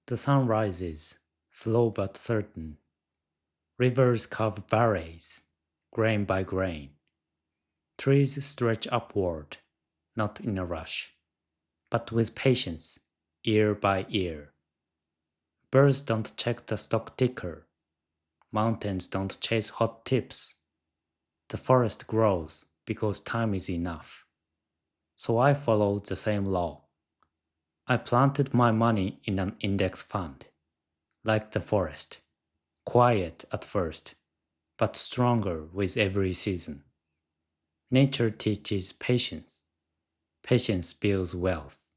The sun rises, slow but certain. Rivers carve valleys, grain by grain. Trees stretch upward, not in a rush, but with patience, year by year. Birds don't check the stock ticker. Mountains don't chase hot tips. The forest grows because time is enough. So I followed the same law. I planted my money in an index fund, like the forest, quiet at first, but stronger with every season. Nature teaches patience. Patience builds wealth.